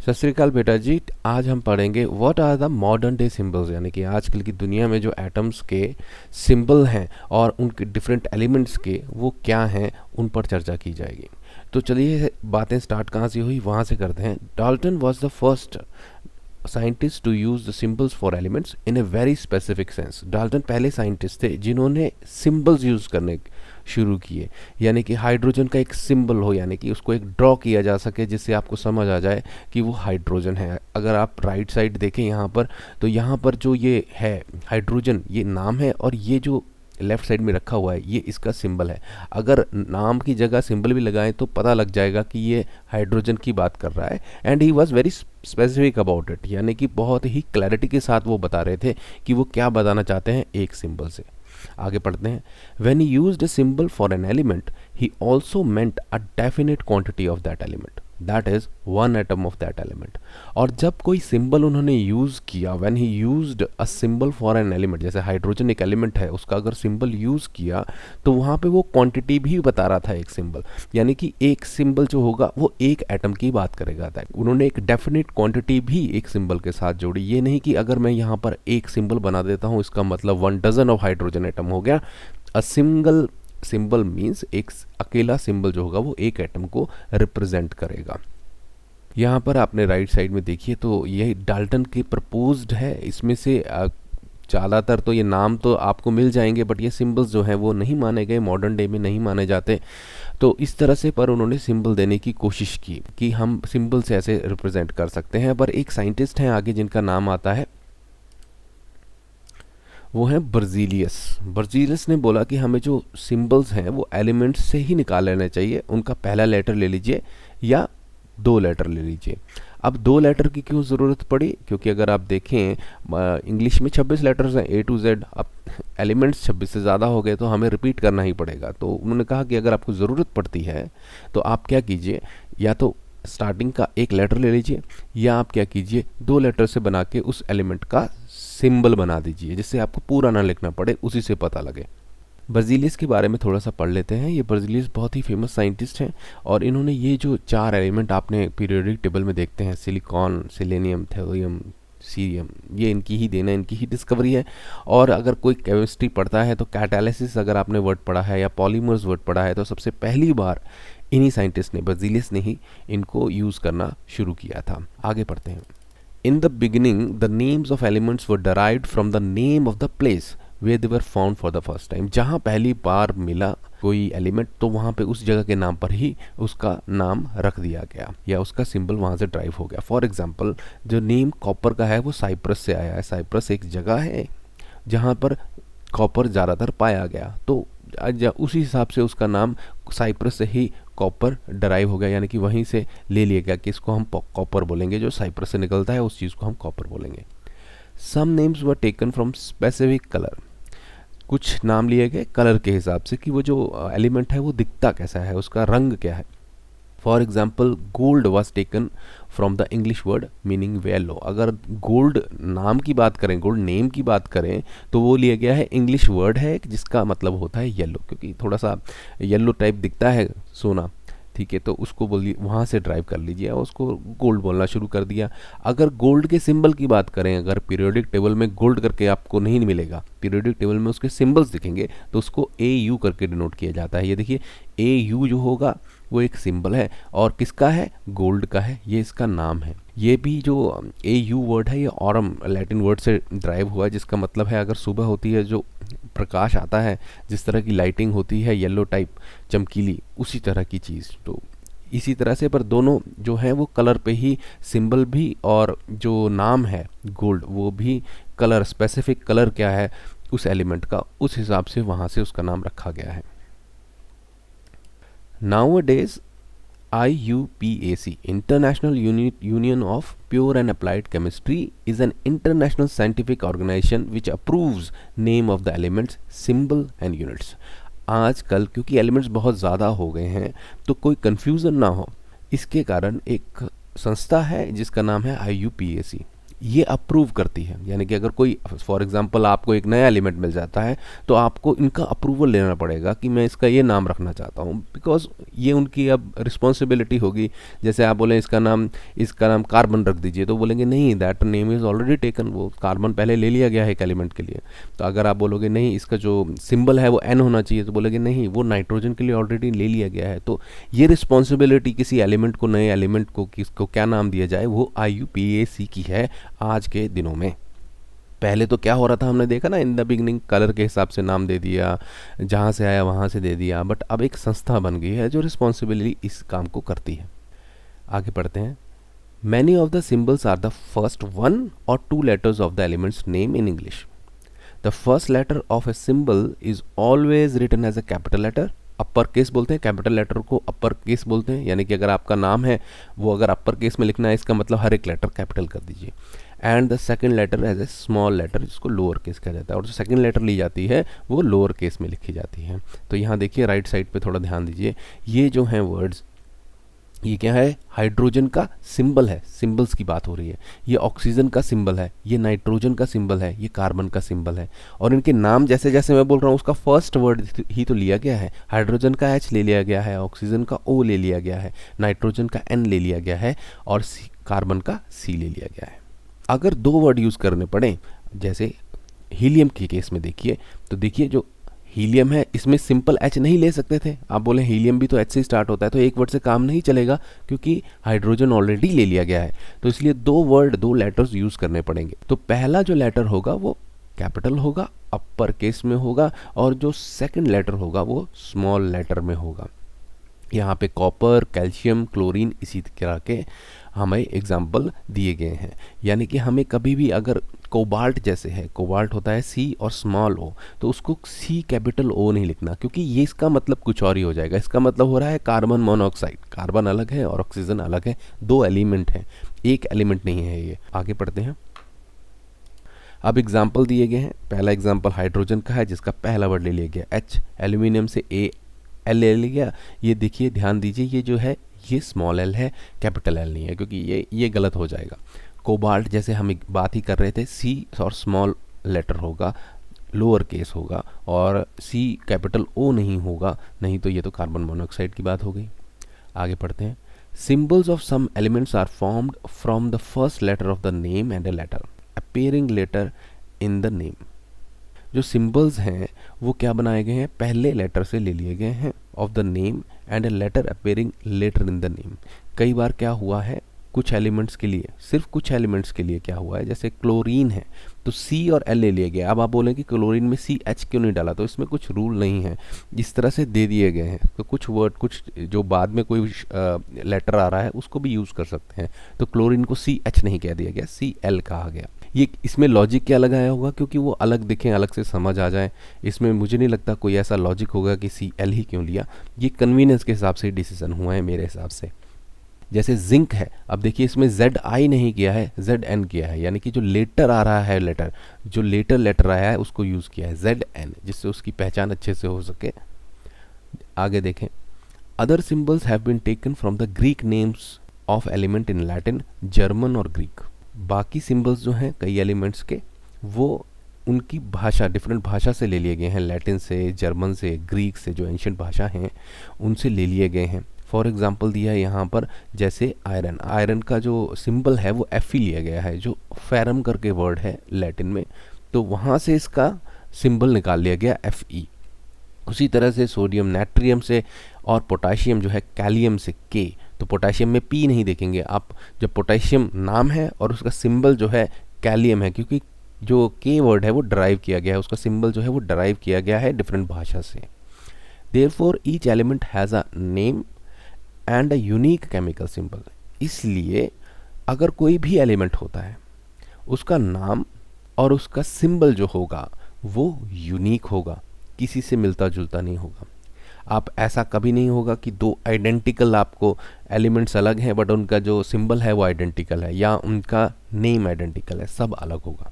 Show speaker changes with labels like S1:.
S1: सत श्री अकाल बेटा जी। आज हम पढ़ेंगे what are the modern day symbols, यानी कि आजकल की दुनिया में जो एटम्स के सिंबल हैं और उनके डिफरेंट एलिमेंट्स के वो क्या हैं, उन पर चर्चा की जाएगी। तो चलिए बातें स्टार्ट कहाँ से हुई वहाँ से करते हैं। Dalton was the first scientist to use the symbols for elements in a very specific sense. Dalton पहले साइंटिस्ट थे जिन्होंने सिंबल्स यूज़ करने शुरू किए, यानी कि हाइड्रोजन का एक सिंबल हो, यानी कि उसको एक ड्रॉ किया जा सके जिससे आपको समझ आ जाए कि वो हाइड्रोजन है। अगर आप राइट साइड देखें यहाँ पर, तो यहाँ पर जो ये है हाइड्रोजन, ये नाम है, और ये जो लेफ्ट साइड में रखा हुआ है ये इसका सिंबल है। अगर नाम की जगह सिंबल भी लगाएं तो पता लग जाएगा कि ये हाइड्रोजन की बात कर रहा है। And he was very specific about it, यानी कि बहुत ही क्लैरिटी के साथ वो बता रहे थे कि वो क्या बताना चाहते हैं एक सिंबल से। आगे पढ़ते हैं। When he used a symbol for an element, he also meant a definite quantity of that element. That is one atom of that element. और जब कोई सिंबल उन्होंने यूज़ किया, when he used a symbol for an element, जैसे hydrogen एक element है, उसका अगर सिंबल यूज़ किया तो वहाँ पे वो क्वांटिटी भी बता रहा था एक सिंबल, यानी कि एक सिंबल जो होगा वो एक एटम की बात करेगा। उन्होंने एक डेफिनेट क्वांटिटी भी एक सिंबल के साथ जोड़ी। ये नहीं कि अगर मैं यहाँ पर एक सिंबल बना देता हूँ इसका मतलब 1 डजन ऑफ हाइड्रोजन एटम हो गया। अ सिंगल सिंबल मीन्स एक अकेला सिंबल जो होगा वो एक एटम को रिप्रेजेंट करेगा। यहाँ पर आपने राइट साइड में देखिए तो यह डाल्टन के प्रपोज्ड है। इसमें से ज़्यादातर तो ये नाम तो आपको मिल जाएंगे, बट ये सिंबल्स जो हैं वो नहीं माने गए, मॉडर्न डे में नहीं माने जाते। तो इस तरह से पर उन्होंने सिंबल देने की कोशिश की कि हम सिंबल से ऐसे रिप्रेजेंट कर सकते हैं। पर एक साइंटिस्ट हैं आगे जिनका नाम आता है, वो है बर्जीलियस। बर्जीलियस ने बोला कि हमें जो सिंबल्स हैं वो एलिमेंट्स से ही निकाल लेने चाहिए। उनका पहला लेटर ले लीजिए या 2 लेटर ले लीजिए। अब 2 लेटर की क्यों ज़रूरत पड़ी? क्योंकि अगर आप देखें इंग्लिश में 26 लेटर्स हैं A to Z। अब एलिमेंट्स 26 से ज़्यादा हो गए तो हमें रिपीट करना ही पड़ेगा। तो उन्होंने कहा कि अगर आपको ज़रूरत पड़ती है तो आप क्या कीजिए, या तो स्टार्टिंग का एक लेटर ले लीजिए या आप क्या कीजिए 2 लेटर से बना के उस एलिमेंट का सिंबल बना दीजिए, जिससे आपको पूरा ना लिखना पड़े, उसी से पता लगे। बर्जीलियस के बारे में थोड़ा सा पढ़ लेते हैं। ये बर्जीलियस बहुत ही फेमस साइंटिस्ट हैं और इन्होंने ये जो 4 एलिमेंट आपने पीरियोडिक टेबल में देखते हैं, सिलिकॉन, सेलेनियम, थोरियम, सीरियम, ये इनकी ही देना, इनकी ही डिस्कवरी है। और अगर कोई केमिस्ट्री पढ़ता है तो कैटालिसिस अगर आपने वर्ड पढ़ा है या पॉलीमर्स वर्ड पढ़ा है तो सबसे पहली बार इन्हीं साइंटिस्ट ने, बर्जीलियस ने ही इनको यूज़ करना शुरू किया था। आगे पढ़ते हैं। In the beginning, the names of elements were derived from the name of the place where they were found for the first time. जहाँ पहली बार मिला कोई एलिमेंट तो वहाँ पे उस जगह के नाम पर ही उसका नाम रख दिया गया या उसका सिंबल वहाँ से ड्राइव हो गया। फॉर एग्जांपल जो नेम कॉपर का है वो साइप्रस से आया है। साइप्रस एक जगह है जहाँ पर कॉपर ज़्यादातर पाया गया, तो उसी हिसाब से उसका नाम साइप्रस से ही कॉपर डराइव हो गया, यानी कि वहीं से ले लिया गया कि इसको हम कॉपर बोलेंगे। जो साइप्रस से निकलता है उस चीज़ को हम कॉपर बोलेंगे। Some names were taken from specific colour. कुछ नाम लिए गए कलर के हिसाब से कि वो जो एलिमेंट है वो दिखता कैसा है, उसका रंग क्या है। For example gold was taken from the English word meaning yellow. अगर गोल्ड नाम की बात करें, गोल्ड नेम की बात करें, तो वो लिया गया है इंग्लिश वर्ड है जिसका मतलब होता है येलो, क्योंकि थोड़ा सा येलो टाइप दिखता है सोना, ठीक है, तो उसको बोलिए, वहाँ से ड्राइव कर लीजिए और उसको गोल्ड बोलना शुरू कर दिया। अगर गोल्ड के सिंबल की बात करें, अगर पीरियोडिक टेबल में गोल्ड करके आपको नहीं मिलेगा, पीरियोडिक टेबल में उसके सिंबल्स दिखेंगे तो उसको AU करके डिनोट किया जाता है। ये देखिए AU जो होगा वो एक सिंबल है और किसका है? गोल्ड का है, ये इसका नाम है। ये भी जो AU वर्ड है ये ऑरम लैटिन वर्ड से ड्राइव हुआ है, जिसका मतलब है अगर सुबह होती है जो प्रकाश आता है, जिस तरह की लाइटिंग होती है येलो टाइप चमकीली, उसी तरह की चीज़। तो इसी तरह से पर दोनों जो है वो कलर पे ही, सिंबल भी और जो नाम है गोल्ड वो भी कलर, स्पेसिफिक कलर क्या है उस एलिमेंट का, उस हिसाब से वहाँ से उसका नाम रखा गया है। Nowadays, IUPAC, International Union of Pure and Applied Chemistry, is an international scientific organization which approves name of the elements, symbol and units. आजकल क्योंकि एलिमेंट्स बहुत ज़्यादा हो गए हैं तो कोई कन्फ्यूज़न ना हो, इसके कारण एक संस्था है जिसका नाम है IUPAC, ये अप्रूव करती है। यानी कि अगर कोई फॉर एग्जांपल आपको एक नया एलिमेंट मिल जाता है तो आपको इनका अप्रूवल लेना पड़ेगा कि मैं इसका ये नाम रखना चाहता हूँ, बिकॉज ये उनकी अब रिस्पॉन्सिबिलिटी होगी। जैसे आप बोलें इसका नाम कार्बन रख दीजिए, तो बोलेंगे नहीं, that name is already taken, वो कार्बन पहले ले लिया गया है एक एलिमेंट के लिए। तो अगर आप बोलोगे नहीं इसका जो सिंबल है वो एन होना चाहिए, तो बोलेंगे नहीं, वो नाइट्रोजन के लिए ऑलरेडी ले लिया गया है। तो ये रिस्पॉन्सिबिलिटी किसी एलिमेंट को, नए एलिमेंट को किसको क्या नाम दिया जाए, वो IUPAC की है आज के दिनों में। पहले तो क्या हो रहा था, हमने देखा ना, इन द बिगनिंग कलर के हिसाब से नाम दे दिया, जहाँ से आया वहाँ से दे दिया, बट अब एक संस्था बन गई है जो रिस्पॉन्सिबिलिटी इस काम को करती है। आगे पढ़ते हैं। Many of the symbols are the first 1 or 2 letters of the element's name in English. The first letter of a symbol is always written as a capital letter. Upper case बोलते हैं, कैपिटल लेटर को upper case बोलते हैं। यानी कि अगर आपका नाम है वो अगर अपर केस में लिखना है, इसका मतलब हर एक लेटर कैपिटल कर दीजिए। And the second letter as a small letter, जिसको लोअर केस कहा जाता है, और जो सेकंड लेटर ली जाती है वो लोअर केस में लिखी जाती है। तो यहाँ देखिए राइट साइड पे थोड़ा ध्यान दीजिए, ये जो हैं वर्ड्स, ये क्या है, हाइड्रोजन का सिंबल है, सिंबल्स की बात हो रही है। ये ऑक्सीजन का सिंबल है, ये नाइट्रोजन का सिंबल है, ये कार्बन का सिंबल है। और इनके नाम जैसे जैसे मैं बोल रहा हूँ उसका फर्स्ट वर्ड ही तो लिया गया है। हाइड्रोजन का H ले लिया गया है, ऑक्सीजन का O ले लिया गया है, नाइट्रोजन का N ले लिया गया है, और कार्बन का C ले लिया गया है। अगर 2 वर्ड यूज़ करने पड़े, जैसे हीलियम के केस में देखिए, तो देखिए जो हीलियम है इसमें सिंपल H नहीं ले सकते थे। आप बोले हीलियम भी तो H से स्टार्ट होता है, तो एक वर्ड से काम नहीं चलेगा क्योंकि हाइड्रोजन ऑलरेडी ले लिया गया है। तो इसलिए 2 लेटर्स यूज़ करने पड़ेंगे। तो पहला जो लेटर होगा वो कैपिटल होगा, अपर केस में होगा, और जो सेकंड लेटर होगा वो स्मॉल लेटर में होगा। यहाँ पे कॉपर, कैल्शियम, क्लोरीन, इसी तरह के हमें एग्जाम्पल दिए गए हैं। यानी कि हमें कभी भी अगर कोबाल्ट जैसे है, कोबाल्ट होता है C और स्मॉल O, तो उसको C कैपिटल O नहीं लिखना, क्योंकि ये इसका मतलब कुछ और ही हो जाएगा। इसका मतलब हो रहा है कार्बन मोनोऑक्साइड, कार्बन अलग है और ऑक्सीजन अलग है, 2 एलिमेंट हैं, एक एलिमेंट नहीं है ये। आगे पढ़ते हैं। अब एग्जाम्पल दिए गए हैं। पहला एग्जाम्पल हाइड्रोजन का है, जिसका पहला वर्ड ले लिया गया H, एल्यूमिनियम से Al ले लिया। ये देखिए, ध्यान दीजिए, ये जो है ये स्मॉल l है, कैपिटल L नहीं है, क्योंकि ये गलत हो जाएगा। कोबाल्ट जैसे हम बात ही कर रहे थे, C और स्मॉल लेटर होगा, लोअर केस होगा, और C कैपिटल O नहीं होगा, नहीं तो ये तो कार्बन मोनोऑक्साइड की बात हो गई। आगे पढ़ते हैं। Symbols of some elements are formed from the first letter of the name and a letter appearing letter in the name. जो सिंबल्स हैं वो क्या बनाए गए हैं, पहले लेटर से ले लिए गए हैं, of the name and a letter appearing letter in the name. कई बार क्या हुआ है, कुछ एलिमेंट्स के लिए, सिर्फ कुछ एलिमेंट्स के लिए क्या हुआ है, जैसे क्लोरीन है तो C और L ले लिए गए। अब आप बोलें कि क्लोरीन में CH क्यों नहीं डाला, तो इसमें कुछ रूल नहीं है, इस तरह से दे दिए गए हैं। तो कुछ वर्ड, कुछ जो बाद में कोई लेटर आ रहा है उसको भी यूज़ कर सकते हैं। तो क्लोरीन को CH नहीं कह दिया गया, CL कहा गया। ये इसमें लॉजिक क्या लगाया होगा, क्योंकि वो अलग दिखें, अलग से समझ आ जाए। इसमें मुझे नहीं लगता कोई ऐसा लॉजिक होगा कि CL ही क्यों लिया। ये कन्वीनियंस के हिसाब से डिसीजन हुआ है मेरे हिसाब से। जैसे जिंक है, अब देखिए इसमें ZI नहीं किया है, ZN किया है, यानी कि जो लेटर आ रहा है, जो लेटर आया है उसको यूज़ किया है ZN, जिससे उसकी पहचान अच्छे से हो सके। आगे देखें। Other symbols have been taken from the Greek names of element in Latin, German और ग्रीक। बाकी सिम्बल्स जो हैं कई एलिमेंट्स के, वो उनकी भाषा, डिफरेंट भाषा से ले लिए गए हैं, लैटिन से, जर्मन से, ग्रीक से, जो एंशियंट भाषा हैं उनसे ले लिए गए हैं। फॉर एग्जांपल दिया है यहाँ पर, जैसे आयरन, आयरन का जो सिंबल है वो Fe लिया गया है, जो फेरम करके वर्ड है लैटिन में, तो वहाँ से इसका सिंबल निकाल लिया गया Fe। उसी तरह से सोडियम नाइट्रियम से, और पोटाशियम जो है कैलियम से K, तो पोटाशियम में P नहीं देखेंगे आप, जब पोटाशियम नाम है और उसका सिंबल जो है कैलियम है, क्योंकि जो K वर्ड है वो डराइव किया गया है, उसका सिंबल जो है वो डराइव किया गया है डिफरेंट भाषा से। Therefore each element has a name and a unique chemical symbol. इसलिए अगर कोई भी एलिमेंट होता है उसका नाम और उसका सिंबल जो होगा वो यूनिक होगा, किसी से मिलता जुलता नहीं होगा। आप ऐसा कभी नहीं होगा कि 2 आइडेंटिकल आपको एलिमेंट्स अलग हैं बट उनका जो सिंबल है वो आइडेंटिकल है, या उनका नेम आइडेंटिकल है, सब अलग होगा।